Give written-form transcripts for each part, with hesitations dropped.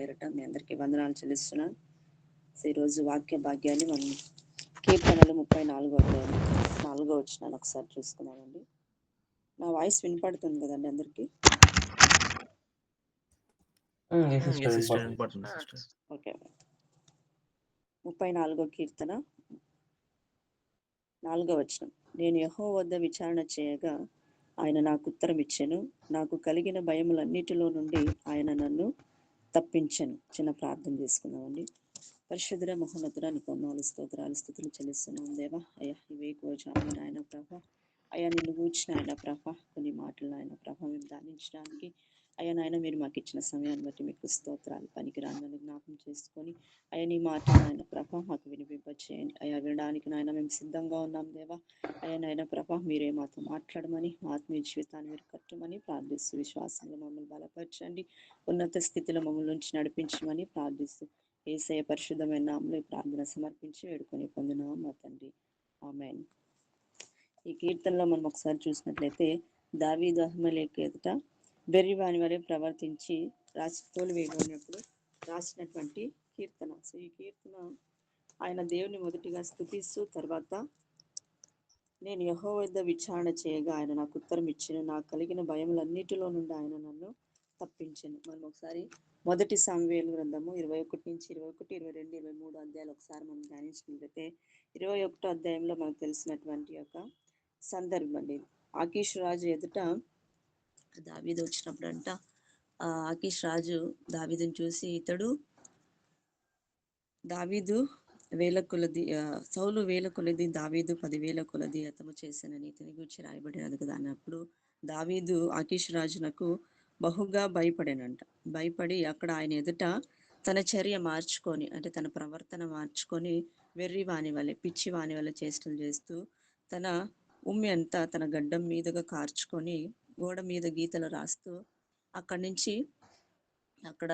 పేరిట మీ అందరికీ వందనాలు చెల్లిస్తున్నాను. ఈరోజు వాక్య భాగ్యాన్ని మనం కీర్తనలు 34వ అధ్యాయం 4వ వచనాన్ని ఒకసారి చూసుకున్నామండి. నా వాయిస్ వినపడుతుంది కదండి అందరికీ? ఓకే. 34వ కీర్తన 4వ వచనం. నేను యెహోవా వద్ద విచారణ చేయగా ఆయన నాకు ఉత్తరం ఇచ్చెను. నాకు కలిగిన భయములన్నిటిలో నుండి ఆయన నన్ను తప్పించెను. చిన్న ప్రార్థన చేసుకున్నామండి. పరిశుద్ధుడ మహోన్నతుడ నీకు వందనాలు స్తోత్రాలు స్తుతులు చెల్లిస్తున్నాం దేవా. అయ్యా ఇవే కోజామి నాయన ప్రభ, అయ్యా నిన్ను కూర్చిన ఆయన ప్రభ, కొన్ని మాటలు ఆయన ప్రభ మేము ధ్యానించడానికి అయ్యా నాయన మీరు మాకు ఇచ్చిన సమయాన్ని బట్టి మీకు స్తోత్రాలు. పనికిరాని నన్ను జ్ఞాపకం చేసుకొని అయ్యా నీ మాటలు నాయన ప్రభ మాకు వినిపింపచేయండి. అయ్యా వినడానికి నాయన మేము సిద్ధంగా ఉన్నాం దేవా. అయ్యా నాయన ప్రభ మీరే మాతో మాట్లాడమని, మా ఆత్మీయ జీవితాన్ని మీరు కట్టమని ప్రార్థిస్తూ, విశ్వాసంలో మమ్మల్ని బలపరచండి, ఉన్నత స్థితిలో మమ్మల్ని నుంచి నడిపించమని ప్రార్థిస్తూ యేసయ్య పరిశుద్ధమైన నామములో ఈ ప్రార్థన సమర్పించి వేడుకొని పొందినాం మా తండ్రి. ఆమేన్. ఈ కీర్తనలో మనం ఒకసారి చూసినట్లయితే దావీదు అహిమెలెకు ఎదుట బెర్రివాని వలె ప్రవర్తించి తోలు వేయబడినప్పుడు రాసినటువంటి కీర్తన. సో ఈ కీర్తన ఆయన దేవుని మొదటిగా స్తుతిస్తూ, తర్వాత నేను యెహోవా వద్ద విచారణ చేయగా ఆయన నాకు ఉత్తరం ఇచ్చెను. నాకు కలిగిన భయములన్నిటిలో నుండి ఆయన నన్ను తప్పించెను. మనం ఒకసారి మొదటి సామువేలు గ్రంథము 21 నుంచి 21, 22, 23 అధ్యాయాలు ఒకసారి మనం ధ్యానించినట్లయితే 21వ అధ్యాయంలో మనకు తెలిసినటువంటి ఒక సందర్భం అండి. ఆకీషు రాజు ఎదుట దావీదు వచ్చినప్పుడు అంట ఆకీష్ రాజు దావీదుని చూసి ఇతడు దావీదు వేల కొలది సౌలు వేల కొలది దావీదు 10,000 కొలది హతము చేశానని ఇతని గురించి రాయబడినది కదా అన్నప్పుడు దావీదు ఆకీష్ రాజునకు బహుగా భయపడానంట. భయపడి అక్కడ ఆయన ఎదుట తన చర్య మార్చుకొని, అంటే తన ప్రవర్తన మార్చుకొని వెర్రి వాని వలె, పిచ్చి వాని వలె చేష్టలు చేస్తూ తన ఉమ్మి అంతా తన గడ్డం మీదుగా కార్చుకొని గోడ మీద గీతలు రాస్తూ అక్కడి నుంచి అక్కడ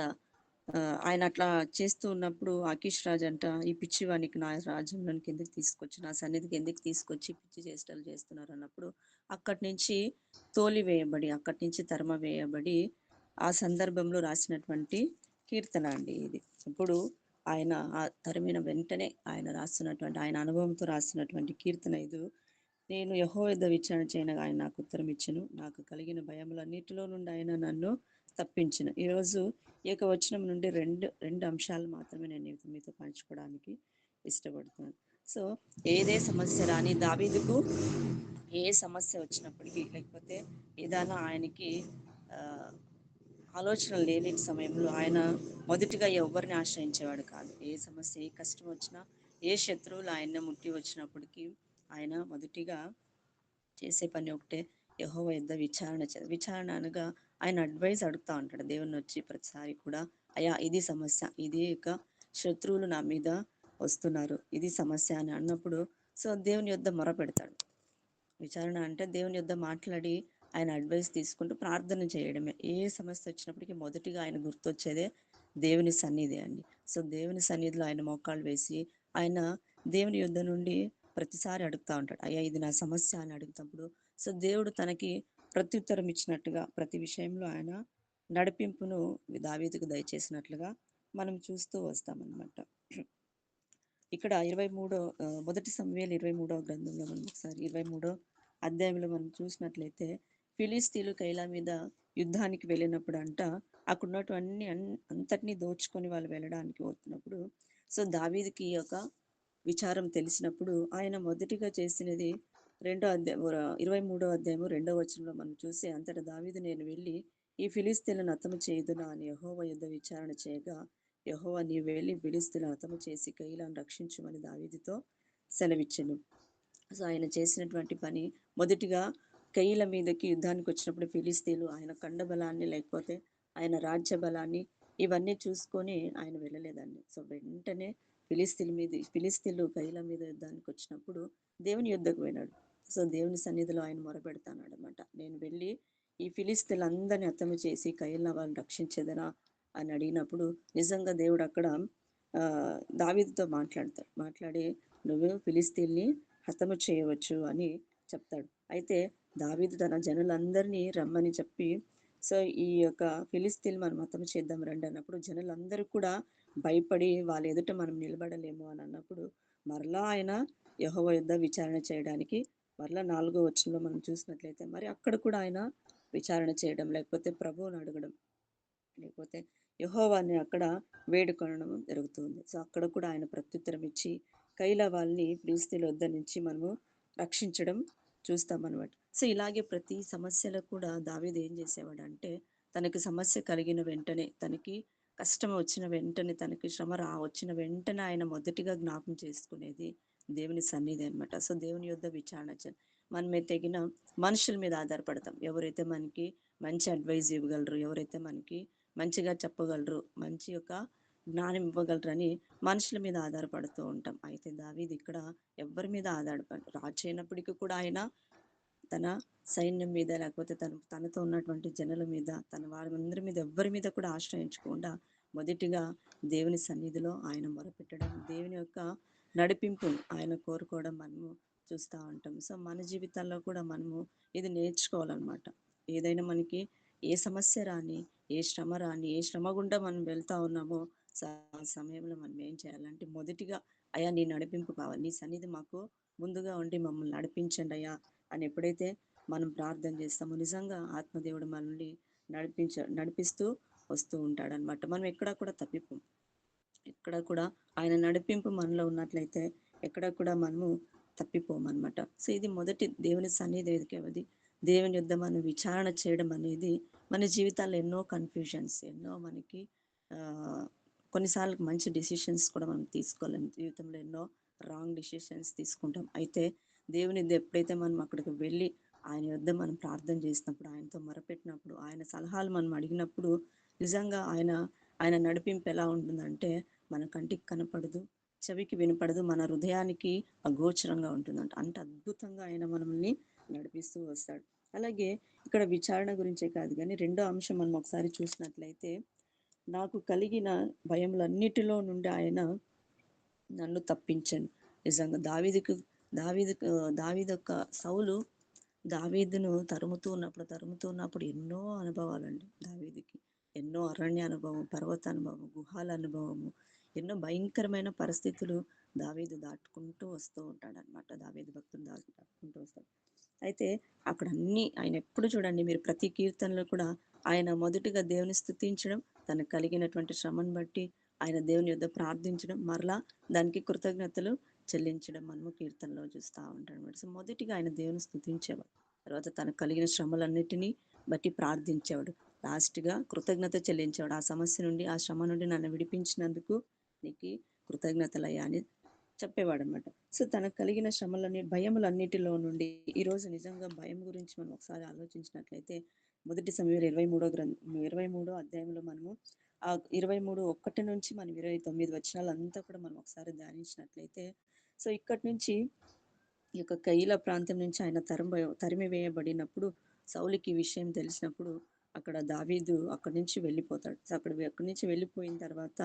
ఆయన అట్లా చేస్తూ ఉన్నప్పుడు ఆకీష్ రాజు అంట ఈ పిచ్చివానికి నా రాజ్యంలోనికి ఎందుకు తీసుకొచ్చి, నా సన్నిధికి ఎందుకు తీసుకొచ్చి పిచ్చి చేష్టలు చేస్తున్నారు అన్నప్పుడు అక్కడి నుంచి తోలి వేయబడి, అక్కడి నుంచి తరమ వేయబడి ఆ సందర్భంలో రాసినటువంటి కీర్తన అండి ఇది. ఇప్పుడు ఆయన ఆ తరిమిన వెంటనే ఆయన రాస్తున్నటువంటి, ఆయన అనుభవంతో రాస్తున్నటువంటి కీర్తన ఇది. నేను యెహోవా యొద్ద విచారణ చేయగా ఆయన నాకు ఉత్తరం ఇచ్చెను. నాకు కలిగిన భయములన్నిటిలో నుండి ఆయన నన్ను తప్పించెను. ఈరోజు ఏకవచనం నుండి రెండు అంశాలు మాత్రమే నేను మీతో పంచుకోవడానికి ఇష్టపడుతున్నాను. సో ఏదే సమస్య రాని దావీదుకు ఏ సమస్య వచ్చినప్పటికీ, లేకపోతే ఏదైనా ఆయనకి ఆలోచన లేని సమయంలో ఆయన మొదటిగా ఎవరిని ఆశ్రయించేవాడు కాదు. ఏ సమస్య, ఏ కష్టం వచ్చినా, ఏ శత్రువులు ఆయన ముట్టి వచ్చినప్పటికీ ఆయన మొదటిగా చేసే పని ఒకటే, యెహోవా యొద్ద విచారణ అనగా ఆయన అడ్వైస్ అడుగుతూ ఉంటాడు దేవుని వచ్చి ప్రతిసారి కూడా. అయ్యా ఇది సమస్య, ఇది ఒక శత్రువులు నా మీద వస్తున్నారు, ఇది సమస్య అని అన్నప్పుడు సో దేవుని యొద్ద మొర పెడతాడు. విచారణ అంటే దేవుని యొద్ద మాట్లాడి ఆయన అడ్వైస్ తీసుకుంటూ ప్రార్థన చేయడమే. ఏ సమస్య వచ్చినప్పటికీ మొదటిగా ఆయన గుర్తొచ్చేదే దేవుని సన్నిధి అండి. సో దేవుని సన్నిధిలో ఆయన మోకాళ్ళు వేసి ఆయన దేవుని యొద్ద నుండి ప్రతిసారి అడుగుతూ ఉంటాడు, అయ్యా ఇది నా సమస్య అని అడుగుతున్నప్పుడు సో దేవుడు తనకి ప్రత్యుత్తరం ఇచ్చినట్టుగా ప్రతి విషయంలో ఆయన నడిపింపును దావీదుకు దయచేసినట్లుగా మనం చూస్తూ వస్తామన్నమాట. ఇక్కడ మొదటి సమూయేలు 23వ గ్రంథంలో మనం ఒకసారి 23వ అధ్యాయంలో మనం చూసినట్లయితే ఫిలిస్తీన్లు కైలా మీద యుద్ధానికి వెళ్ళినప్పుడు అంట అక్కడ ఉన్నటువంటి అంతటినీ దోచుకొని వాళ్ళు వెళ్ళడానికి పోతున్నప్పుడు సో దావీదుకి ఒక విచారం తెలిసినప్పుడు ఆయన మొదటిగా చేసినది 23వ అధ్యాయము 2వ వచనంలో మనం చూసి, అంతటా దావీదు నేను వెళ్ళి ఈ ఫిలిస్తీన్లను హతము చేయుదునా అని యెహోవా యొద్ద విచారణ చేయగా యెహోవా నీవు వెళ్ళి ఫిలిస్తీన్లను హతము చేసి కయీలాను రక్షించుమని దావీదుతో సెలవిచ్చెను. సో ఆయన చేసినటువంటి పని మొదటిగా కయీల మీదకి యుద్ధానికి వచ్చినప్పుడు ఫిలిస్తీన్లు ఆయన కండ బలాన్ని, లేకపోతే ఆయన రాజ్య బలాన్ని ఇవన్నీ చూసుకొని ఆయన వెళ్ళలేదండి. సో వెంటనే ఫిలిస్తీన్లు కయీల మీద యుద్ధానికి వచ్చినప్పుడు దేవుని యుద్ధకు పోయినాడు. సో దేవుని సన్నిధిలో ఆయన మొరపెడతాడు అనమాట, నేను వెళ్ళి ఈ ఫిలిస్తీన్లందరినీ హతము చేసి కయీల వాళ్ళని రక్షించేదనా అని అడిగినప్పుడు నిజంగా దేవుడు అక్కడ దావీదుతో మాట్లాడి నువ్వు ఫిలిస్తీన్ని హతము చేయవచ్చు అని చెప్తాడు. అయితే దావీదు తన జనులందరినీ రమ్మని చెప్పి సో ఈ యొక్క ఫిలిస్తీన్లు మనం హతం చేద్దాం రండి అన్నప్పుడు జనులందరూ కూడా భయపడి వాళ్ళ ఎదుట మనం నిలబడలేము అని అన్నప్పుడు మరలా ఆయన యెహోవా యొద్ద విచారణ చేయడానికి మరలా 4వ వచనంలో మనం చూసినట్లయితే మరి అక్కడ కూడా ఆయన విచారణ చేయడం, లేకపోతే ప్రభువుని అడగడం, లేకపోతే యెహోవాని అక్కడ వేడుకొనడం జరుగుతుంది. సో అక్కడ కూడా ఆయన ప్రత్యుత్తరం ఇచ్చి కైల వాళ్ళని ఫిలిష్తీయుల వద్ద నుంచి మనము రక్షించడం చూస్తామనమాట. సో ఇలాగే ప్రతి సమస్యలో కూడా దావీదు ఏం చేసేవాడంటే తనకి సమస్య కలిగిన వెంటనే, తనకి కష్టం వచ్చిన వెంటనే, తనకి శ్రమ వచ్చిన వెంటనే ఆయన మొదటిగా జ్ఞాపకం చేసుకునేది దేవుని సన్నిధి అనమాట. సో దేవుని యొద్ద విచారణ మనమే తెగిన మనుషుల మీద ఆధారపడతాం. ఎవరైతే మనకి మంచి అడ్వైజ్ ఇవ్వగలరు, ఎవరైతే మనకి మంచిగా చెప్పగలరు, మంచి యొక్క జ్ఞానం ఇవ్వగలరని మనుషుల మీద ఆధారపడుతూ ఉంటాం. అయితే దావీదు ఇక్కడ ఎవరి మీద ఆధారపడు రాజు అయినప్పటికీ కూడా ఆయన తన సైన్యం మీద, లేకపోతే తనతో ఉన్నటువంటి జనుల మీద, తన వారందరి మీద ఎవ్వరి మీద కూడా ఆశ్రయించకుండా మొదటిగా దేవుని సన్నిధిలో ఆయన మొరపెట్టడం, దేవుని యొక్క నడిపింపును ఆయన కోరుకోవడం మనము చూస్తూ ఉంటాం. సో మన జీవితాల్లో కూడా మనము ఇది నేర్చుకోవాలన్నమాట. ఏదైనా మనకి ఏ సమస్య రాని, ఏ శ్రమ రాని, ఏ శ్రమ గుండా మనం వెళ్తా ఉన్నామో ఆ సమయంలో మనం ఏం చేయాలంటే మొదటిగా అయ్యా నీ నడిపింపు కావాలి, నీ సన్నిధి మాకు ముందుగా ఉండి మమ్మల్ని నడిపించండి అయ్యా అని ఎప్పుడైతే మనం ప్రార్థన చేస్తామో నిజంగా ఆత్మదేవుడు మనల్ని నడిపిస్తూ వస్తూ ఉంటాడనమాట. మనం ఎక్కడా కూడా తప్పిపోం. ఎక్కడ కూడా ఆయన నడిపింపు మనలో ఉన్నట్లయితే ఎక్కడ కూడా మనము తప్పిపోమన్నమాట. సో ఇది మొదటి దేవుని సన్నిధి ఎదికేది. దేవుని యొద్ద మనం విచారణ చేయడం అనేది మన జీవితాల్లో ఎన్నో కన్ఫ్యూజన్స్, ఎన్నో మనకి కొన్నిసార్లు మంచి డెసిషన్స్ కూడా మనం తీసుకోలేం. జీవితంలో ఎన్నో రాంగ్ డెసిషన్స్ తీసుకుంటాం. అయితే దేవుని ఎప్పుడైతే మనం అక్కడికి వెళ్ళి ఆయన యొద్ద మనం ప్రార్థన చేసినప్పుడు, ఆయనతో మొరపెట్టినప్పుడు, ఆయన సలహాలు మనం అడిగినప్పుడు నిజంగా ఆయన నడిపింపు ఎలా ఉంటుందంటే మన కంటికి కనపడదు, చెవికి వినపడదు, మన హృదయానికి అగోచరంగా ఉంటుందంట. అంత అద్భుతంగా ఆయన మనల్ని నడిపిస్తూ వస్తాడు. అలాగే ఇక్కడ విచారణ గురించే కాదు కానీ రెండో అంశం మనం ఒకసారి చూసినట్లయితే నాకు కలిగిన భయములన్నిటిలో నుండి ఆయన నన్ను తప్పించను. నిజంగా దావీదు యొక్క సౌలు దావీదును తరుముతూ ఉన్నప్పుడు ఎన్నో అనుభవాలండి దావీదుకి. ఎన్నో అరణ్య అనుభవం, పర్వత అనుభవం, గుహాల అనుభవము, ఎన్నో భయంకరమైన పరిస్థితులు దావీదు దాటుకుంటూ వస్తూ ఉంటాడనమాట. దావీదు భక్తులు దాటుకుంటూ వస్తాడు. అయితే అక్కడ అన్ని ఆయన ఎప్పుడు చూడండి మీరు ప్రతి కీర్తనలో కూడా ఆయన మొదటిగా దేవుని స్తుతించడం, తనకు కలిగినటువంటి శ్రమను బట్టి ఆయన దేవుని యొద్ద ప్రార్థించడం, మరలా దానికి కృతజ్ఞతలు చెల్లించడం మనము కీర్తనలో చూస్తూ ఉంటాం అనమాట. సో మొదటిగా ఆయన దేవుని స్తుతించేవాడు, తర్వాత తనకు కలిగిన శ్రమలన్నిటినీ బట్టి ప్రార్థించేవాడు, లాస్ట్గా కృతజ్ఞత చెల్లించేవాడు. ఆ సమస్య నుండి, ఆ శ్రమ నుండి నన్ను విడిపించినందుకు నీకు కృతజ్ఞతలయ్యా అని చెప్పేవాడు అనమాట. సో తనకు కలిగిన భయములన్నిటిలో నుండి ఈరోజు నిజంగా భయం గురించి మనం ఒకసారి ఆలోచించినట్లయితే మొదటి సమయంలో 23వ అధ్యాయంలో మనము ఆ 23:1 నుంచి మనం 29 వచనాలు అంతా కూడా మనం ఒకసారి ధ్యానించినట్లయితే సో ఇక్కడి నుంచి ఈ యొక్క కయీల ప్రాంతం నుంచి ఆయన తరిమివేయబడినప్పుడు సౌలుకి ఈ విషయం తెలిసినప్పుడు అక్కడ దావీదు అక్కడి నుంచి వెళ్ళిపోతాడు. సో అక్కడి నుంచి వెళ్ళిపోయిన తర్వాత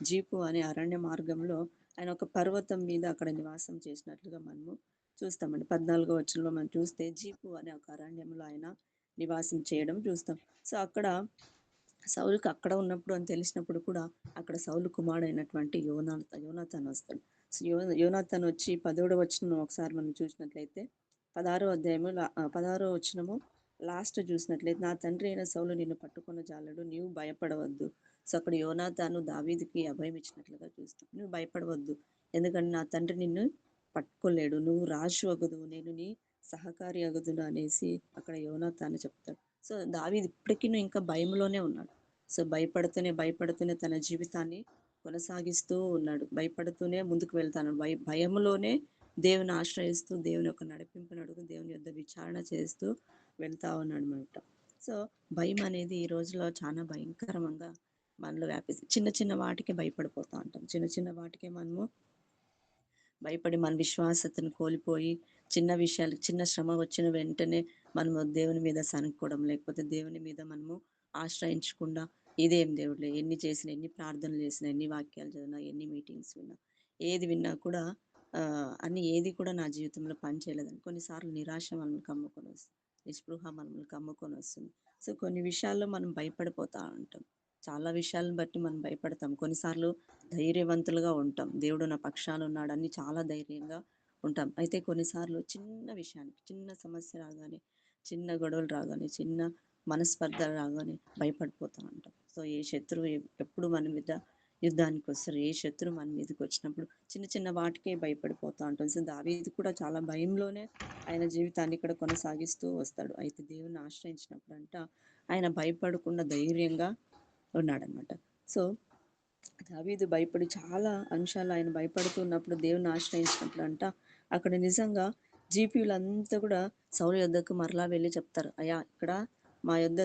జీపు అనే అరణ్య మార్గంలో ఆయన ఒక పర్వతం మీద అక్కడ నివాసం చేసినట్లుగా మనము చూస్తామండి. 14వ వచనంలో మనం చూస్తే జీపు అనే ఒక అరణ్యంలో ఆయన నివాసం చేయడం చూస్తాం. సో అక్కడ సౌలుకి అక్కడ ఉన్నప్పుడు అని తెలిసినప్పుడు కూడా అక్కడ సౌలు కుమారుడైనటువంటి యోనాతాన్ వస్తాడు. సో యోనాతాన్ వచ్చి 10వ వచనం ఒకసారి మనం చూసినట్లయితే 16వ వచనము లాస్ట్ చూసినట్లయితే నా తండ్రి అయిన సౌలు నిన్ను పట్టుకున్న జాలడు, నీవు భయపడవద్దు. సో అక్కడ యోనాతాను దావీదుకి అభయం ఇచ్చినట్లుగా చూస్తాం. నువ్వు భయపడవద్దు, ఎందుకంటే నా తండ్రి నిన్ను పట్టుకోలేడు, నువ్వు రాజు అగుదువు, నేను నీ సహకారి అగుదును అనేసి అక్కడ యోనాతాను చెప్తాడు. సో దావీదు ఇప్పటికీ ఇంకా భయంలోనే ఉన్నాడు. సో భయపడుతూనే తన జీవితాన్ని కొనసాగిస్తూ ఉన్నాడు. భయపడుతూనే ముందుకు వెళ్తాను. భయములోనే దేవుని ఆశ్రయిస్తూ, దేవుని యొక్క నడిపింపును అడుగు, దేవుని యొద్ద విచారణ చేస్తూ వెళ్తా ఉన్నాడు అనమాట. సో భయం అనేది ఈ రోజులో చాలా భయంకరంగా మనలో వ్యాపిస్తుంది. చిన్న చిన్న వాటికి భయపడిపోతా ఉంటాం. చిన్న చిన్న వాటికే మనము భయపడి మన విశ్వాసతను కోల్పోయి చిన్న విషయాలకు, చిన్న శ్రమ వచ్చిన వెంటనే మనము దేవుని మీద సనుక్కోవడం, లేకపోతే దేవుని మీద మనము ఆశ్రయించకుండా ఇదేం దేవుడులే, ఎన్ని చేసినా, ఎన్ని ప్రార్థనలు చేసినా, ఎన్ని వాక్యాలు చదివినా, ఎన్ని మీటింగ్స్ విన్నా, ఏది విన్నా కూడా అన్ని ఏది కూడా నా జీవితంలో పనిచేయలేదని కొన్నిసార్లు నిరాశ మనల్ని కమ్ముకొని వస్తుంది, నిస్పృహ మనల్ని కమ్ముకొని వస్తుంది. సో, కొన్ని విషయాల్లో మనం భయపడిపోతా ఉంటాం. చాలా విషయాలను బట్టి మనం భయపడతాం. కొన్నిసార్లు ధైర్యవంతులుగా ఉంటాం. దేవుడు నా పక్షాన ఉన్నాడని చాలా ధైర్యంగా ఉంటాం. అయితే కొన్నిసార్లు చిన్న విషయానికి, చిన్న సమస్య రాగానే, చిన్న గొడవలు రాగానే, చిన్న మనస్పర్ధ రాగానే భయపడిపోతా ఉంటాం. సో, ఏ శత్రువు ఎప్పుడు మన మీద యుద్ధానికొస్తారు. ఏ శత్రువు మన మీదకొచ్చినప్పుడు చిన్న చిన్న వాటికే భయపడిపోతా ఉంటాం. సో, దావీదు కూడా చాలా భయంలోనే ఆయన జీవితాన్ని ఇక్కడ కొనసాగిస్తూ వస్తాడు. అయితే దేవుణ్ణి ఆశ్రయించినప్పుడంట ఆయన భయపడకుండా ధైర్యంగా ఉన్నాడనమాట. సో, దావీదు భయపడి చాలా అంశాలు ఆయన భయపడుతున్నప్పుడు దేవుని ఆశ్రయించినప్పుడు అంట అక్కడ నిజంగా జీపీలంతా కూడా సౌలు యొద్దకు మరలా వెళ్ళి చెప్తారు, అయ్యా ఇక్కడ మా యొద్ద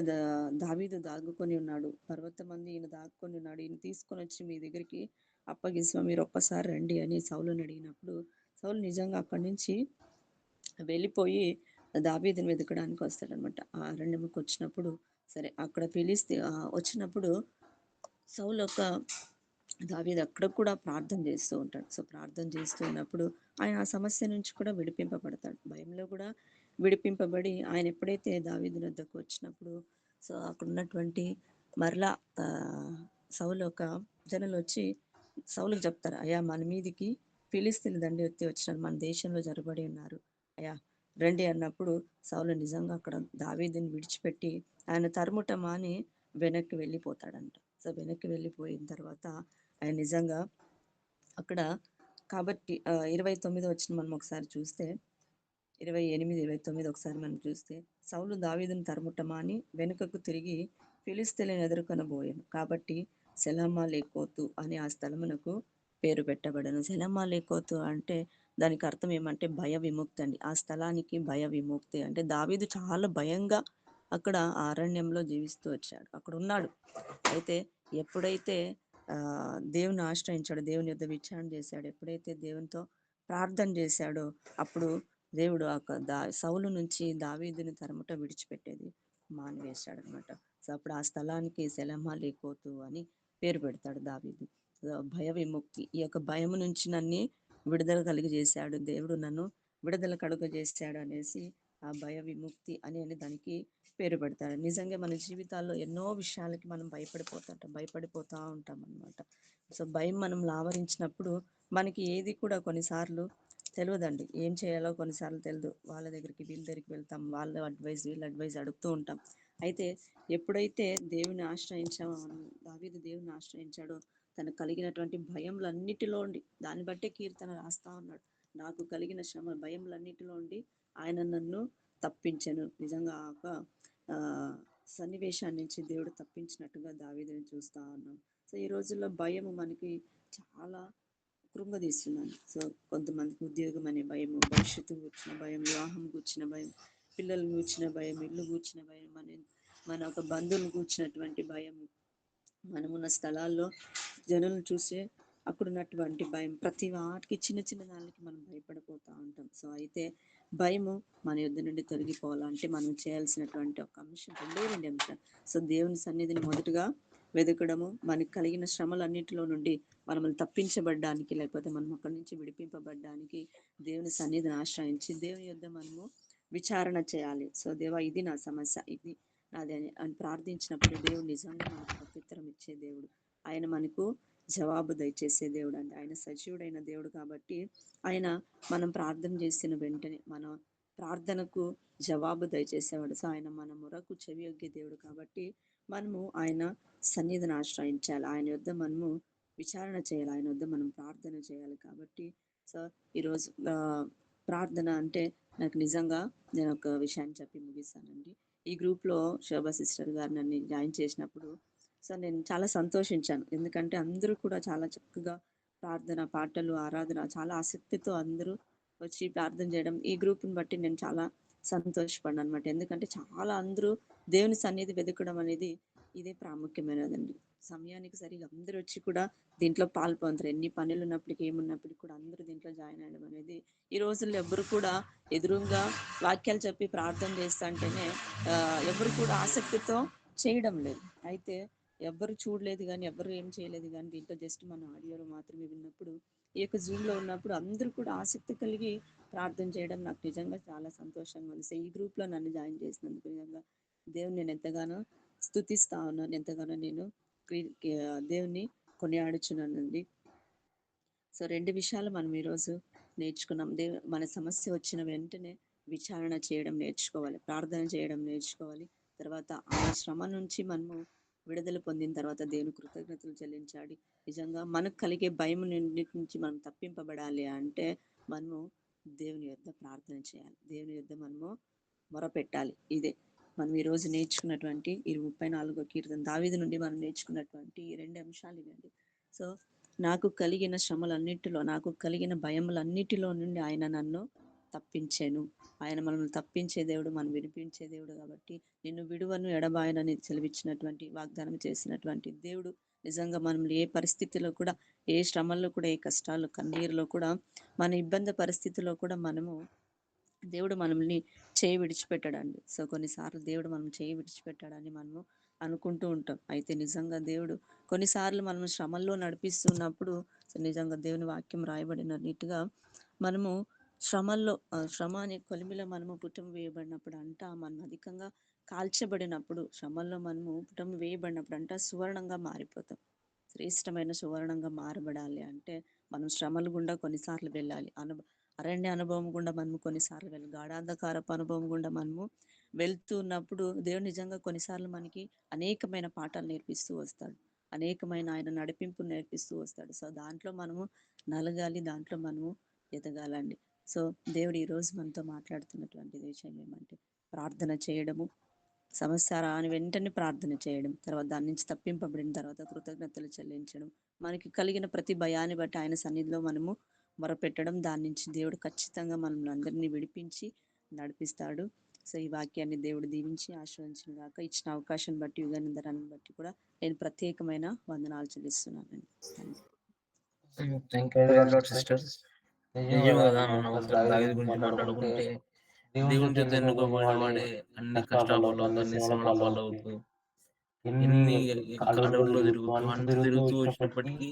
దావీదు దాగుకొని ఉన్నాడు, పర్వతం మంది ఈయన దాగుకొని ఉన్నాడు, ఈయన తీసుకొని వచ్చి మీ దగ్గరికి అప్పగిస్తాం, మీరు ఒక్కసారి రండి అని సౌలుని అడిగినప్పుడు సౌలు నిజంగా అక్కడి నుంచి వెళ్ళిపోయి దావీదుని వెతకడానికి వస్తాడనమాట. ఆ అరణ్యంకి వచ్చినప్పుడు సరే అక్కడ పిలిస్తే వచ్చినప్పుడు సౌలు ఒక దావీదు అక్కడ కూడా ప్రార్థన చేస్తూ ఉంటాడు. సో, ప్రార్థన చేస్తూ ఉన్నప్పుడు ఆయన ఆ సమస్య నుంచి కూడా విడిపింపబడతాడు. భయంలో కూడా విడిపింపబడి ఆయన ఎప్పుడైతే దావీదు వద్దకు వచ్చినప్పుడు సో, అక్కడ ఉన్నటువంటి మరలా సౌలు ఒక జనులు వచ్చి సౌలుకి చెప్తారు, అయ్యా మన మీదికి ఫిలిస్తీన్లు దండి ఎత్తి వచ్చినారు, మన దేశంలో జరబడి ఉన్నారు, అయ్యా రండి అన్నప్పుడు సౌలు నిజంగా అక్కడ దావీదుని విడిచిపెట్టి ఆయన తరుముట మాని వెనక్కి వెళ్ళిపోతాడంట. సో, వెనక్కి వెళ్ళిపోయిన తర్వాత ఆయన నిజంగా అక్కడ కాబట్టి 29 వచ్చిన మనం ఒకసారి చూస్తే 28, 29 ఒకసారి మనం చూస్తే సౌలు దావీదును తరుముట మాని వెనుకకు తిరిగి ఫిలిస్తీయులను ఎదుర్కొనబోయాను. కాబట్టి సెలమా లేకోతు అని ఆ స్థలమునకు పేరు పెట్టబడను. సెలమా లేకోతు అంటే దానికి అర్థం ఏమంటే భయ విముక్తి అండి. ఆ స్థలానికి భయ విముక్తి అంటే దావీదు చాలా భయంగా అక్కడ ఆ అరణ్యంలో జీవిస్తూ వచ్చాడు. అక్కడ ఉన్నాడు. అయితే ఎప్పుడైతే దేవుని ఆశ్రయించాడో, దేవుని యొద్ద విచారణ చేశాడు, ఎప్పుడైతే దేవునితో ప్రార్థన చేశాడో అప్పుడు దేవుడు సౌలు నుంచి దావీదుని తరుముట విడిచిపెట్టేది మానివేశాడనమాట. సో, అప్పుడు ఆ స్థలానికి సెలమా లేకోతు అని పేరు పెడతాడు దావీదు. సో, భయ విముక్తి, ఈ యొక్క భయము నుంచి నన్ను విడుదల కలిగజేశాడు దేవుడు, నన్ను విడుదల కలుగజేశాడు అనేసి ఆ భయ విముక్తి అని దానికి పేరు పెడతాడు. నిజంగా మన జీవితాల్లో ఎన్నో విషయాలకి మనం భయపడిపోతా ఉంటాం అనమాట. సో, భయం మనం ఆవరించినప్పుడు మనకి ఏది కూడా కొన్నిసార్లు తెలియదండి. ఏం చేయాలో కొన్నిసార్లు తెలియదు. వాళ్ళ దగ్గరికి వీళ్ళ దగ్గరికి వెళ్తాం, వాళ్ళ అడ్వైస్ వీళ్ళ అడ్వైస్ అడుగుతూ ఉంటాం. అయితే ఎప్పుడైతే దేవుని ఆశ్రయించామో, దావీదు దేవుని ఆశ్రయించాడో తనకు కలిగినటువంటి భయములన్నిటిలో ఉండి, దాన్ని బట్టే కీర్తన రాస్తా ఉన్నాడు, నాకు కలిగిన శ్రమ భయములన్నిటిలో ఉండి ఆయన నన్ను తప్పించెను. నిజంగా ఒక ఆ సన్నివేశాన్ని నుంచి దేవుడు తప్పించినట్టుగా దావీదుని చూస్తా ఉన్నాం. సో, ఈ రోజుల్లో భయము మనకి చాలా కృంగదీస్తున్నాను. సో, కొంతమందికి ఉద్యోగం అనే భయము, భవిష్యత్తు గూర్చిన భయం, వివాహం గూర్చిన భయం, పిల్లలు గూర్చిన భయం, ఇల్లు గూర్చిన భయం, మన ఒక బంధువులు గూర్చినటువంటి భయము, మనమున్న స్థలాల్లో జనులను చూసి అక్కడున్నటువంటి భయం, ప్రతి వాటికి చిన్న చిన్న దానికి మనం భయపడిపోతూ ఉంటాం. సో, అయితే భయము మన యొద్ద నుండి తొలగిపోవాలంటే మనం చేయాల్సినటువంటి ఒక అంశం రెండే అంశాలు. సో, దేవుని సన్నిధిని మొదటగా వెతకడము, మనకు కలిగిన శ్రమలన్నిటిలో నుండి మనల్ని తప్పించబడ్డానికి, లేకపోతే మనం అక్కడి నుంచి విడిపింపబడ్డానికి దేవుని సన్నిధిని ఆశ్రయించి దేవుని యొద్ద మనము విచారణ చేయాలి. సో, దేవా ఇది నా సమస్య, ఇది నాది అని ప్రార్థించినప్పుడు దేవుడు నిజంగా మనకు ప్రత్యుత్తరం ఇచ్చే దేవుడు. ఆయన మనకు జవాబు దయచేసే దేవుడు అండి. ఆయన సజీవుడైన దేవుడు కాబట్టి ఆయన మనం ప్రార్థన చేసిన వెంటనే మన ప్రార్థనకు జవాబు దయచేసేవాడు. సో, ఆయన మన మొరకు చెవియొగ్గే దేవుడు కాబట్టి మనము ఆయన సన్నిధిని ఆశ్రయించాలి. ఆయన యొద్ద మనము విచారణ చేయాలి. ఆయన వద్ద మనం ప్రార్థన చేయాలి. కాబట్టి సో, ఈరోజు ప్రార్థన అంటే నాకు నిజంగా నేను ఒక విషయాన్ని చెప్పి ముగిస్తానండి. ఈ గ్రూప్‌లో శోభా సిస్టర్ గారు నన్ను జాయిన్ చేసినప్పుడు సో, నేను చాలా సంతోషించాను. ఎందుకంటే అందరూ కూడా చాలా చక్కగా ప్రార్థన, పాటలు, ఆరాధన చాలా ఆసక్తితో అందరూ వచ్చి ప్రార్థన చేయడం, ఈ గ్రూప్‌ని బట్టి నేను చాలా సంతోషపడ్డాననమాట. ఎందుకంటే చాలా అందరూ దేవుని సన్నిధి వెతకడం అనేది ఇదే ప్రాముఖ్యమైనదండి. సమయానికి సరిగ్గా అందరూ వచ్చి కూడా దీంట్లో పాల్పొందుతారు. ఎన్ని పనులున్నప్పటికీ, ఏమున్నప్పటికీ కూడా అందరూ దీంట్లో జాయిన్ అవ్వడం అనేది ఈ రోజుల్లో ఎవ్వరు కూడా ఎదురుంగా వాక్యాలు చెప్పి ప్రార్థన చేస్తంటేనే ఎవరు కూడా ఆసక్తితో చేయడం లేదు. అయితే ఎవ్వరు చూడలేదు గానీ, ఎవ్వరు ఏం చేయలేదు గానీ, దీంట్లో జస్ట్ మన ఆడియోలో మాత్రమే విన్నప్పుడు, ఈ యొక్క జూమ్‌లో ఉన్నప్పుడు అందరూ కూడా ఆసక్తి కలిగి ప్రార్థన చేయడం నాకు నిజంగా చాలా సంతోషంగా ఉంది. సో, ఈ గ్రూప్‌లో నన్ను జాయిన్ చేసినందుకు నిజంగా దేవుని నేను ఎంతగానో స్తుతిస్తా ఉన్నాను, ఎంతగానో నేను దేవుని కొనియాడుచున్నానండి. సో 2 విషయాలు మనం ఈరోజు నేర్చుకున్నాం. మన సమస్య వచ్చిన వెంటనే విచారణ చేయడం నేర్చుకోవాలి. ప్రార్థన చేయడం నేర్చుకోవాలి. తర్వాత ఆ శ్రమ నుంచి మనము విడుదల పొందిన తర్వాత దేవుని కృతజ్ఞతలు చెల్లించాలి. నిజంగా మనకు కలిగే భయం నుంచి మనం తప్పింపబడాలి అంటే మనము దేవుని యొద్ద ప్రార్థన చేయాలి. దేవుని యొద్ద మనము మొరపెట్టాలి. ఇదే మనం ఈరోజు నేర్చుకున్నటువంటి ఈ 34వ కీర్తన దావీదు నుండి మనం నేర్చుకున్నటువంటి ఈ 2 అంశాలు ఇవండి. సో నాకు కలిగిన శ్రమలన్నిటిలో, నాకు కలిగిన భయములన్నిటిలో నుండి ఆయన నన్ను తప్పించాను. ఆయన మనల్ని తప్పించే దేవుడు, మనం వినిపించే దేవుడు కాబట్టి నిన్ను విడువను ఎడబాయనని సెలవిచ్చినటువంటి వాగ్దానం చేసినటువంటి దేవుడు నిజంగా మనల్ని ఏ పరిస్థితిలో కూడా, ఏ శ్రమల్లో కూడా, ఏ కష్టాలు కన్నీరులో కూడా, మన ఇబ్బంది పరిస్థితిలో కూడా మనము దేవుడు మనల్ని చేయి విడిచిపెట్టాడండి. సో కొన్నిసార్లు దేవుడు మనం చేయి విడిచిపెట్టాడని మనము అనుకుంటూ ఉంటాం. అయితే నిజంగా దేవుడు కొన్నిసార్లు మనం శ్రమల్లో నడిపిస్తున్నప్పుడు నిజంగా దేవుని వాక్యం రాయబడిన రీతిగా మనము శ్రమల్లో శ్రమ అనే కొలిమిలో మనము పుటం వేయబడినప్పుడు అంట, మనం అధికంగా కాల్చబడినప్పుడు, శ్రమల్లో మనము పుటం వేయబడినప్పుడు అంట సువర్ణంగా మారిపోతాం. శ్రేష్టమైన సువర్ణంగా మారబడాలి అంటే మనం శ్రమలు గుండా కొన్నిసార్లు వెళ్ళాలి. అరణ్య అనుభవం గుండా మనము కొన్నిసార్లు వెళ్ళాలి. గాఢాంధకారపు అనుభవం గుండా మనము వెళ్తూ ఉన్నప్పుడు దేవుడు నిజంగా కొన్నిసార్లు మనకి అనేకమైన పాఠాలు నేర్పిస్తూ వస్తాడు. అనేకమైన ఆయన నడిపింపు నేర్పిస్తూ వస్తాడు. సో దాంట్లో మనము నలగాలి, దాంట్లో మనము ఎదగాలండి. సో దేవుడు ఈరోజు మనతో మాట్లాడుతున్నటువంటి విషయం ఏమంటే ప్రార్థన చేయడము, సమస్య రాని వెంటనే ప్రార్థన చేయడం, తర్వాత దాని నుంచి తప్పింపబడిన తర్వాత కృతజ్ఞతలు చెల్లించడం, మనకి కలిగిన ప్రతి భయాన్ని బట్టి ఆయన సన్నిధిలో మనము మొరపెట్టడం, దాని నుంచి దేవుడు ఖచ్చితంగా మనల్ని అందరినీ విడిపించి నడిపిస్తాడు. సో ఈ వాక్యాన్ని దేవుడు దీవించి ఆశ్రయించిన గాక. ఇచ్చిన అవకాశం బట్టి, యుగానందరాన్ని బట్టి కూడా నేను ప్రత్యేకమైన వందనాలు చెల్లిస్తున్నానండి. Thank you very much sister. నిజం కదా, మనం ఒకసారి దావీదు గురించి మాట్లాడుకుంటే దేవుని చేత ఎన్నుకోబడిన వాడే అన్ని కష్టాల పాలవుతూ, అన్ని శ్రమల పాలవుతూ, ఎన్ని అడవుల్లో తిరుగుతూ, అంత తిరుగుతూ వచ్చినప్పటికీ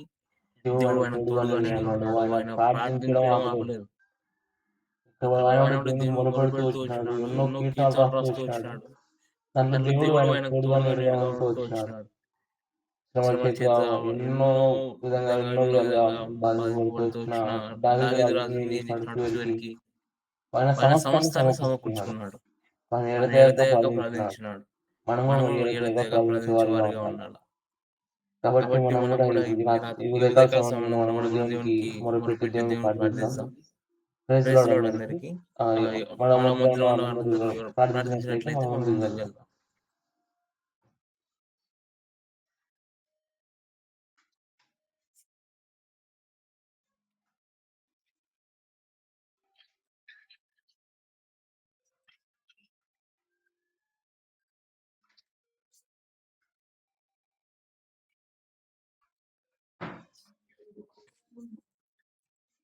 దేవుడు ఆయన తోడుగానే ఉన్నాడు. ఆయన ప్రార్థించడం ఆపలేదు. ఆయనప్పుడు దేవుని మొరపెడుతూ వచ్చినాడు, ఎన్నో కీర్తనలు రాస్తూ వచ్చినాడు. దాంట్లో దేవుడు ఆయనకు తోడుగా నీడగా ఉంటూ వచ్చినాడు. శ్రమల చేత ఎన్నో విధాలుగా బాధింపబడుతూ వచ్చిన దావీదు రాజుని ఏం చేసినాడు, చివరికి ఆయన సమస్తాన్ని సమకూర్చుకున్నాడు. ఆయన ఎడతెగక ప్రార్థించినాడు. మనము ఎడతెగక ప్రార్థించే వారిగా ఉండాలి. కాబట్టి మనం కూడా ఈ ఉదయకాల సమయంలో మనం కూడా దేవునికి మొరపెట్టి దేవుని ప్రార్థిస్తాం. ప్రైజ్ లార్డ్ అందరికీ. మన మధ్యలో ఉన్న వాళ్ళందరూ ప్రార్థించినట్లయితే మనం ముందుకు వెళ్దాం.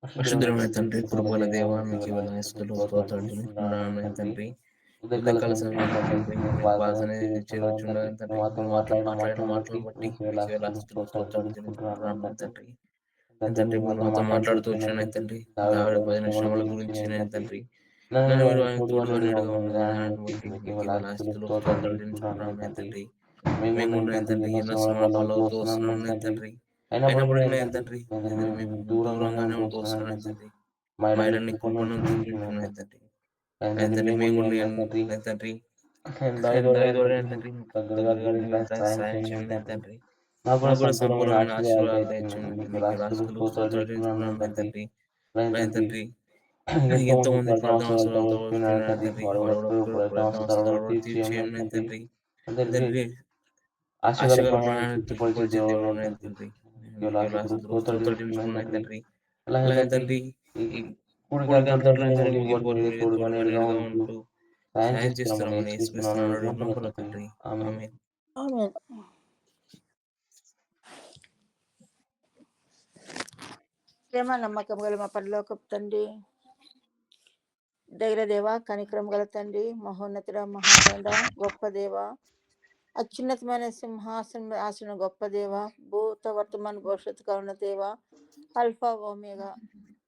పరిశుద్ధమైన తండ్రి, కృపగల దేవ, మీకు వేలాస్తులు స్తోత్రాలు చెల్లిస్తున్నాను తండ్రి. ఉదయకాల సమయంలో తండ్రి మేము బాధనే చేరుచుండగా తండ్రి, మీరు మాతో మాట్లాడిన మాటలను బట్టి మీకు వేలాస్తులు స్తోత్రాలు చెల్లిస్తున్నాను తండ్రి. తండ్రి మీరు మాతో మాట్లాడుతూ వచ్చిన తండ్రి, దావిడ పడిన శ్రమల గురించి నేను తండ్రి, నన్ను మీరు ఆయన తోడుగా నీడగా ఉన్న విధానాన్ని బట్టి మీకు వేలాస్తులు స్తోత్రాలు చెల్లించుకుంటున్నాను తండ్రి. మేము కూడా నేను తండ్రి ఎన్నో శ్రమల పాలవుతూ వస్తున్నాను నేను తండ్రి. అయినప్పటికీ నేను తండ్రి మేము దూరంగానే ఉంటూ వస్తున్నాను తండ్రి. మా ఇళ్ళని కుంపను చూపించున్నాను తండ్రి. ఆయన తండ్రి మేము కూడా నేను తండ్రి దావిదోడు నేను తండ్రి దగ్గరగా సాయం చేయండి నేను తండ్రి. నాకు కూడా సంపూర్ణమైన ఆశీర్వాదాలు దయచేయండి. మీకు రాస్తులు స్తోత్రాలు చెల్లించుకున్నాను నేను తండ్రి. నేను తండ్రి ఎంతో మంది ప్రార్థన అవసరాలతో వచ్చినారు తండ్రి. వారు కూడా ప్రార్థన అవసరాలు తీర్చేయండి నేను తండ్రి. తండ్రి ఆశగల ప్రాణాన్ని తృప్తిపరిచే దేవుడు నేను తండ్రి. స్తోత్రాలు చెల్లించుకున్నాను తండ్రి. అలాగే తండ్రి ఈ కూడి గంటలను తండ్రి మీరు తోడుగా నీడగా ఉంటూ సాయం చేస్తున్నామని యేసుక్రీస్తునామములో నమ్ముకున్న తండ్రి. ఆమేన్. ఆమేన్. ప్రేమ నమ్మకం గల మా పరలోకపు తండ్రి, దగ్గర దేవ, కనికరం గల తండ్రి, మహోన్నతుడ, మహాగండ, గొప్ప దేవ, అత్యున్నతమైన సింహాసనం ఆసిన గొప్ప దేవ, భూత వర్తమాన భవిష్యత్తు కావున దేవ, అల్ఫా ఓమేగా.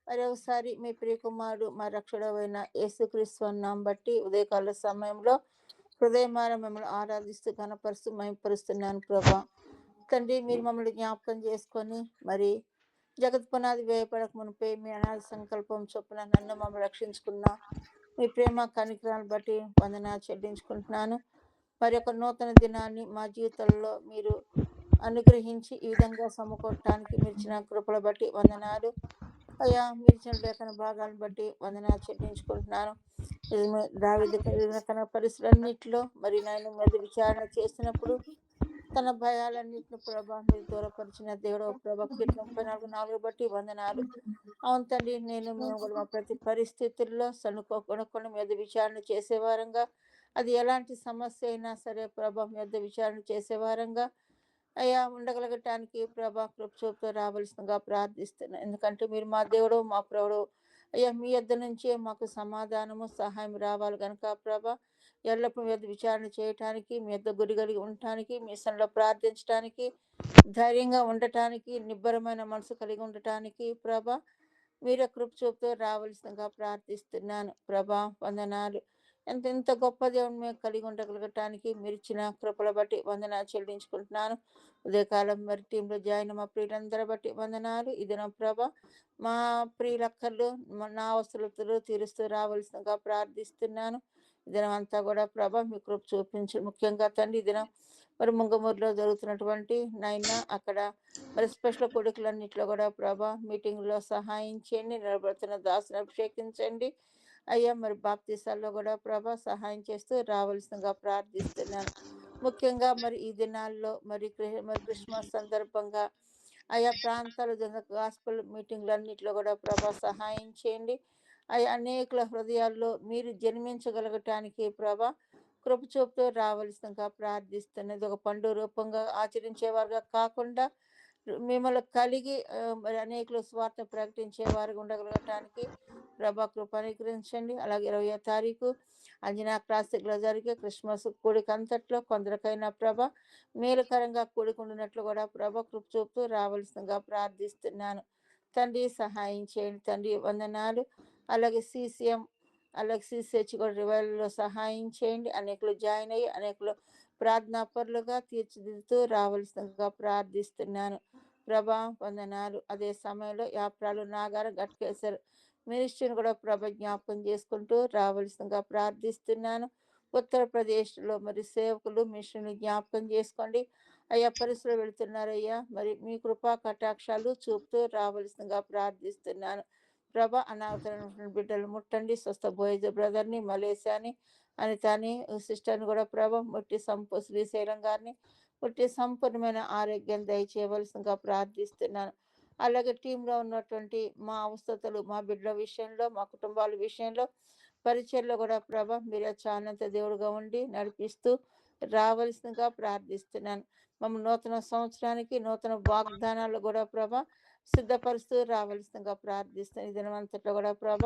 మరి ఒకసారి మీ ప్రియకుమారుడు మా రక్షకుడైన యేసుక్రీస్తు నామం బట్టి ఉదయకాల సమయంలో హృదయమార మిమ్మల్ని ఆరాధిస్తూ ఘనపరుస్తూ మహిమపరుస్తున్నాను ప్రభా. తండ్రి, మీరు మమ్మల్ని జ్ఞాపకం చేసుకొని మరి జగత్ పునాది వేయపడక మునిపే మీ అనాది సంకల్పం చొప్పున నన్ను మమ్మల్ని రక్షించుకున్న మీ ప్రేమ కనికరాలను బట్టి వందనాలు చెల్లించుకుంటున్నాను. మరి ఒక నూతన దినాన్ని మా జీవితంలో మీరు అనుగ్రహించి ఈ విధంగా సమకూడటానికి మీరు ఇచ్చిన కృపల బట్టి వందనాలు అయ్యా. మీరు ఇచ్చిన లేఖన భాగాలను బట్టి వందనాలు చెల్లించుకుంటున్నాను. దావీదు కలిగిన తన పరిస్థితులన్నింటిలో మరి నేను మీద విచారణ చేసినప్పుడు తన భయాలన్నింటిని ప్రభా మీరు దూరపరిచిన దేవుడు ప్రభా. కీర్తన 34:4 బట్టి వందనాలు. అవును తండ్రి, మేము కూడా మా ప్రతి పరిస్థితుల్లో సనుకోకుండా మీద విచారణ చేసేవారంగా, అది ఎలాంటి సమస్య అయినా సరే ప్రభా మీద విచారణ చేసేవారంగా అయ్యా ఉండగలగటానికి ప్రభా కృప చూపుతూ రావాల్సిందిగా ప్రార్థిస్తున్నాను. ఎందుకంటే మీరు మా దేవుడు, మా ప్రభుడు అయ్యా. మీ యొద్ద నుంచే మాకు సమాధానము సహాయం రావాలి కనుక ప్రభా ఎల్లప్పుడూ మీ యొద్ద విచారణ చేయటానికి, మీ యొద్ద గురి కలిగి ఉండటానికి, మీ సన్నిధిలో ప్రార్థించడానికి, ధైర్యంగా ఉండటానికి, నిబ్బరమైన మనసు కలిగి ఉండటానికి ప్రభా మీరే కృప చూపుతూ రావాల్సిందిగా ప్రార్థిస్తున్నాను ప్రభా. వందనాలు. ఎంత గొప్ప దేవుని మేము కలిగి ఉండగలగటానికి మీరు ఇచ్చిన కృపల బట్టి వందనాలు చెల్లించుకుంటున్నాను. ఉదయకాలం మరి టీంలో జాయిన్ మా ప్రియులందరూ బట్టి వందనాలు. ఇది నా ప్రభ మా ప్రియులక్కర్లు నా అవసరతలు తీరుస్తూ రావాల్సిందిగా ప్రార్థిస్తున్నాను. ఈ దినం అంతా కూడా ప్రభ మీ కృప చూపించు. ముఖ్యంగా తండ్రి ఈ దినం మరి ముంగమూరులో జరుగుతున్నటువంటి నైనా అక్కడ మరి స్పెషల్ కొడుకులన్నింటిలో కూడా ప్రభ మీటింగ్లో సహాయం చేయండి. నిలబడుతున్న దాసుని అభిషేకించండి అయ్యా. మరి బాప్తీసాల్లో కూడా ప్రభ సహాయం చేస్తూ రావాల్సిందిగా ప్రార్థిస్తున్నాను. ముఖ్యంగా మరి ఈ దినాల్లో మరి క్రిస్మస్ సందర్భంగా ఆయా ప్రాంతాలు గాస్పల్ మీటింగ్లు అన్నింటిలో కూడా ప్రభా సహాయం చేయండి. అనేకుల హృదయాల్లో మీరు జన్మించగలగటానికి ప్రభా కృప చూపుతూ రావాల్సిందిగా ప్రార్థిస్తున్నది. ఒక పండుగ రూపంగా ఆచరించేవారుగా కాకుండా మిమ్మల్ని కలిగి మరి అనేకులు స్వార్థ ప్రకటించే వారికి ఉండగలగటానికి ప్రభా కృప అనుగ్రహించండి. అలాగే 20వ తారీఖు అంజనా క్లాసిక్లో జరిగే క్రిస్మస్ కూడిక అంతట్లో కొందరికైనా ప్రభ మేలుకరంగా కూడుకుంటున్నట్లు కూడా ప్రభ కృప చూపుతూ రావాల్సిందిగా ప్రార్థిస్తున్నాను. తండ్రి సహాయం చేయండి తండ్రి, వందనాలు. అలాగే CCM అలాగే CCH కూడా రివైవల్లో సహాయం చేయండి. అనేకులు జాయిన్ అయ్యి అనేకులు ప్రార్థనాపరులుగా తీర్చిదిద్దుతూ రావాల్సిందిగా ప్రార్థిస్తున్నాను ప్రభా. వందనాలు. అదే సమయంలో యాప్రాలు నాగారు గట్కేశ్వర్ మినిస్ట్రీని కూడా ప్రభ జ్ఞాపకం చేసుకుంటూ రావాల్సిందిగా ప్రార్థిస్తున్నాను. ఉత్తరప్రదేశ్లో మరి సేవకులు మిషన్లు జ్ఞాపకం చేసుకోండి అయ్యా. పరిస్థితులు వెళుతున్నారయ్యా. మరి మీ కృపా కటాక్షాలు చూపుతూ రావాల్సిందిగా ప్రార్థిస్తున్నాను ప్రభ. అనాథమైన బిడ్డలు ముట్టండి. స్వస్థ బోయిజ బ్రదర్ని, మలేసియాని, అనితాని సిస్టర్ని కూడా ప్రభ ముట్టి శ్రీశైలం గారిని ముట్టి సంపూర్ణమైన ఆరోగ్యం దయచేయవలసిందిగా ప్రార్థిస్తున్నాను. అలాగే టీంలో ఉన్నటువంటి మా అవస్థతలు, మా బిడ్డల విషయంలో, మా కుటుంబాల విషయంలో, పరిచయలో కూడా ప్రభ మీరే చానంత దేవుడుగా ఉండి నడిపిస్తూ రావాల్సిందిగా ప్రార్థిస్తున్నాను. మమ్మల్ని నూతన సంవత్సరానికి నూతన వాగ్దానాలు కూడా ప్రభ సిద్ధపరుస్తూ రావాల్సిందిగా ప్రార్థిస్తాను. ఈ దినమంతట్లో కూడా ప్రభ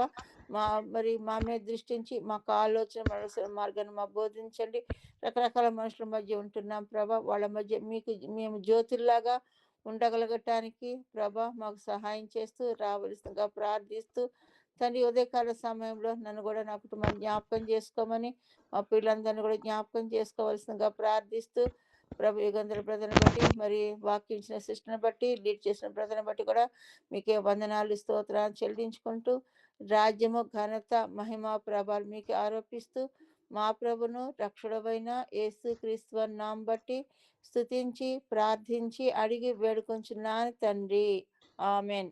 మా మీద దృష్టించి మాకు ఆలోచన మనసు మార్గాన్ని మా బోధించండి. రకరకాల మనుషుల మధ్య ఉంటున్నాం ప్రభ, వాళ్ళ మధ్య మేము జ్యోతుల్లాగా ఉండగలగటానికి ప్రభ మాకు సహాయం చేస్తూ రావాల్సిందిగా ప్రార్థిస్తూ తండ్రి ఉదయకాల సమయంలో నన్ను కూడా నా కుటుంబాన్ని జ్ఞాపకం చేసుకోమని, మా పిల్లలందరినీ కూడా జ్ఞాపకం చేసుకోవాల్సిందిగా ప్రార్థిస్తూ ప్రభు యుగంధర బ్రదర్ని బట్టి మరి వాక్యించిన సిస్టర్ని బట్టి లీడ్ చేసిన బ్రదర్ని బట్టి కూడా మీకే వందనాలు స్తోత్రాలు చెల్లించుకుంటూ రాజ్యము ఘనత మహిమ ప్రభావాలు మీకే ఆరోపిస్తూ మా ప్రభును రక్షుడవైన యేసు క్రీస్తు నామం బట్టి స్తుతించి ప్రార్థించి అడిగి వేడుకొంచున్నాను తండ్రి. ఆమెన్.